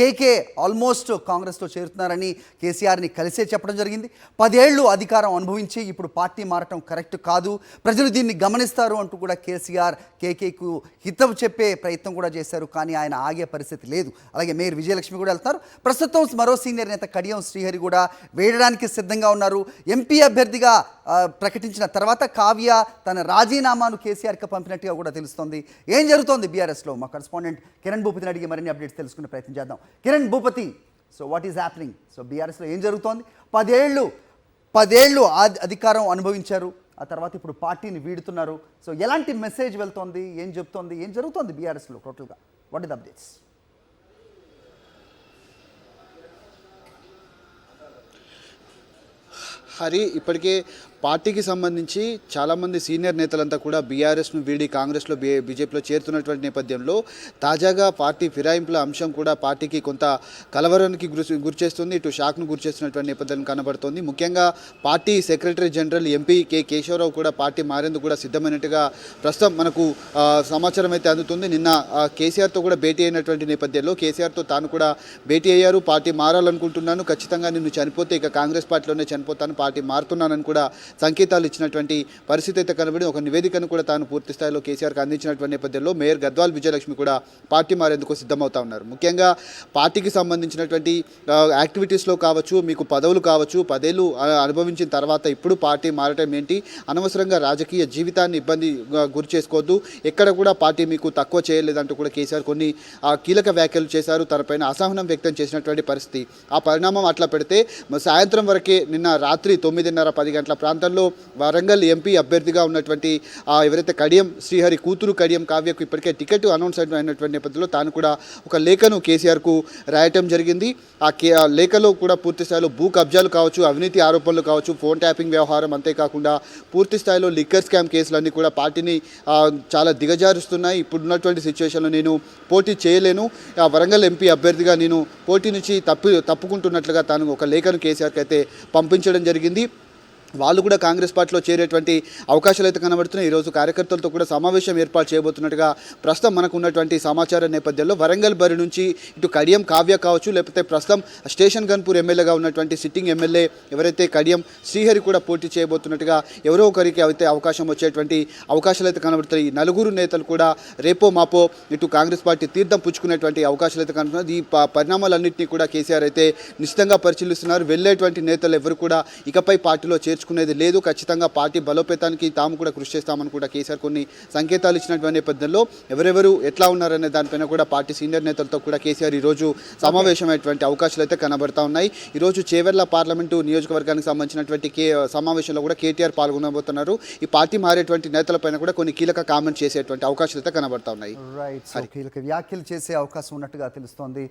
కేకే almost కాంగ్రెస్లో చేరుతున్నారని కేసీఆర్ని కలిసే చెప్పడం జరిగింది. 10 ఏళ్ళు అధికారం అనుభవించి ఇప్పుడు పార్టీ మారటం కరెక్ట్ కాదు, ప్రజలు దీన్ని గమనిస్తారు అంటూ కూడా కేసీఆర్ కేకేకు హితవు చెప్పే ప్రయత్నం కూడా చేశారు. కానీ ఆయన ఆగే పరిస్థితి లేదు. అలాగే మేయర్ విజయలక్ష్మి కూడా వెళ్తారు. ప్రస్తుతం మరో సీనియర్ నేత కడియం శ్రీహరి కూడా వేయడానికి సిద్ధంగా ఉన్నారు. ఎంపీ అభ్యర్థిగా ప్రకటించిన తర్వాత కావ్య తన రాజీనామాను కేసీఆర్కి పంపినట్టుగా కూడా తెలుస్తోంది. ఏం జరుగుతోంది బీఆర్ఎస్లో? మా కరెస్పాండెంట్ కిరణ్ భూపతిని అడిగి మరిన్ని అప్డేట్స్ తెలుసుకునే ప్రయత్నం చేద్దాం. Kiran Bhupathi, so what is happening? So బీఆర్ఎస్లో ఏం జరుగుతోంది? 10 ఏళ్ళు అధికారం అనుభవించారు, ఆ తర్వాత ఇప్పుడు పార్టీని వీడుతున్నారు. సో ఎలాంటి మెసేజ్ వెళ్తోంది, ఏం చెప్తోంది, ఏం జరుగుతోంది బీఆర్ఎస్లో టోటల్గా? What is the updates? Hari, ఇప్పటికే పార్టీకి సంబంధించి చాలామంది సీనియర్ నేతలంతా కూడా బీఆర్ఎస్ను వీడి కాంగ్రెస్లో బీజేపీలో చేరుతున్నటువంటి నేపథ్యంలో తాజాగా పార్టీ ఫిరాయింపుల అంశం కూడా పార్టీకి కొంత కలవరానికి గురిచేస్తుంది, ఇటు షాక్ను గురిచేస్తున్నటువంటి నేపథ్యం కనబడుతోంది. ముఖ్యంగా party secretary general MP K Keshava Rao కూడా పార్టీ మారేందుకు కూడా సిద్ధమైనట్టుగా ప్రస్తుతం మనకు సమాచారం అయితే అందుతుంది. నిన్న కేసీఆర్తో కూడా భేటీ అయినటువంటి నేపథ్యంలో కేసీఆర్తో తాను కూడా భేటీ అయ్యారు. పార్టీ మారాలనుకుంటున్నాను, ఖచ్చితంగా నిన్ను చనిపోతే ఇక కాంగ్రెస్ పార్టీలోనే చనిపోతాను, పార్టీ మారుతున్నానని కూడా సంకేతాలు ఇచ్చినటువంటి పరిస్థితి అయితే కనబడి ఒక నివేదికను కూడా తాను పూర్తి స్థాయిలో కేసీఆర్కి అందించినటువంటి నేపథ్యంలో మేయర్ గద్వాల్ విజయలక్ష్మి కూడా పార్టీ మారేందుకు సిద్ధమవుతా ఉన్నారు. ముఖ్యంగా పార్టీకి సంబంధించినటువంటి యాక్టివిటీస్లో కావచ్చు, మీకు పదవులు కావచ్చు, 10 ఏళ్ళు అనుభవించిన తర్వాత ఇప్పుడు పార్టీ మారటం ఏంటి, అనవసరంగా రాజకీయ జీవితాన్ని ఇబ్బంది గురి చేసుకోవద్దు, ఎక్కడ కూడా పార్టీ మీకు తక్కువ చేయలేదంటూ కూడా కేసీఆర్ కొన్ని కీలక వ్యాఖ్యలు చేశారు. తనపైన అసహనం వ్యక్తం చేసినటువంటి పరిస్థితి. ఆ పరిణామం అట్లా పెడితే సాయంత్రం వరకే నిన్న రాత్రి 9:30-10 గంటల ప్రాంతంలో వరంగల్ ఎంపీ అభ్యర్థిగా ఉన్నటువంటి ఎవరైతే కడియం శ్రీహరి కూతురు కడియం కావ్యకు ఇప్పటికే టికెట్ అనౌన్స్ అయినటువంటి నేపథ్యంలో తాను కూడా ఒక లేఖను కేసీఆర్కు రాయటం జరిగింది. ఆ లేఖలో కూడా పూర్తి స్థాయిలో భూ కబ్జాలు కావచ్చు, అవినీతి ఆరోపణలు కావచ్చు, ఫోన్ ట్యాపింగ్ వ్యవహారం, అంతేకాకుండా పూర్తి స్థాయిలో లిక్కర్ స్కామ్ కేసులన్నీ కూడా పార్టీని చాలా దిగజారుస్తున్నాయి. ఇప్పుడున్నటువంటి సిచ్యువేషన్లో నేను పోటీ చేయలేను, వరంగల్ ఎంపీ అభ్యర్థిగా నేను పోటీ నుంచి తప్పుకుంటున్నట్లుగా తాను ఒక లేఖను కేసీఆర్కి అయితే పంపించడం జరిగింది. వాళ్ళు కూడా కాంగ్రెస్ పార్టీలో చేరేటువంటి అవకాశాలు అయితే కనబడుతున్నాయి. ఈరోజు కార్యకర్తలతో కూడా సమావేశం ఏర్పాటు చేయబోతున్నట్టుగా ప్రస్తుతం మనకు ఉన్నటువంటి సమాచారం నేపథ్యంలో వరంగల్ బరి నుంచి ఇటు కడియం కావ్య కావచ్చు, లేకపోతే ప్రస్తుతం స్టేషన్ గన్పూర్ ఎమ్మెల్యేగా ఉన్నటువంటి సిట్టింగ్ ఎమ్మెల్యే ఎవరైతే కడియం శ్రీహరి కూడా పోటీ చేయబోతున్నట్టుగా ఎవరో ఒకరికి అయితే అవకాశం వచ్చేటువంటి అవకాశాలు అయితే కనబడుతాయి. ఈ నలుగురు నేతలు కూడా రేపో మాపో ఇటు కాంగ్రెస్ పార్టీ తీర్థం పుచ్చుకునేటువంటి అవకాశాలు అయితే కనబడుతున్నాయి. ఈ పరిణామాలన్నింటినీ కూడా కేసీఆర్ అయితే నిశ్చితంగా పరిశీలిస్తున్నారు. వెళ్ళేటువంటి నేతలు ఎవరు కూడా ఇకపై పార్టీలో చేర్చుకునేది లేదు, ఖచ్చితంగా పార్టీ బలోపేతానికి తాము కూడా కృషి చేస్తామని కూడా కేసీఆర్ కొన్ని సంకేతాలు ఇచ్చినటువంటి నేపథ్యంలో ఎవరెవరు ఎట్లా ఉన్నారనే దానిపైన కూడా పార్టీ సీనియర్ నేతలతో కూడా కేసీఆర్ ఈరోజు సమావేశమైనటువంటి అవకాశాలు అయితే కనబడతా ఉన్నాయి. ఈరోజు చేవెళ్ల పార్లమెంటు నియోజకవర్గానికి సంబంధించినటువంటి సమావేశంలో కూడా కేటీఆర్ పాల్గొనబోతున్నారు. ఈ పార్టీ మారేటువంటి నేతలపైన కూడా కొన్ని కీలక కామెంట్స్ చేసేటువంటి అవకాశాలు అయితే కనబడతా ఉన్నాయి. కీలక వ్యాఖ్యలు చేసే అవకాశం ఉన్నట్టుగా తెలుస్తోంది.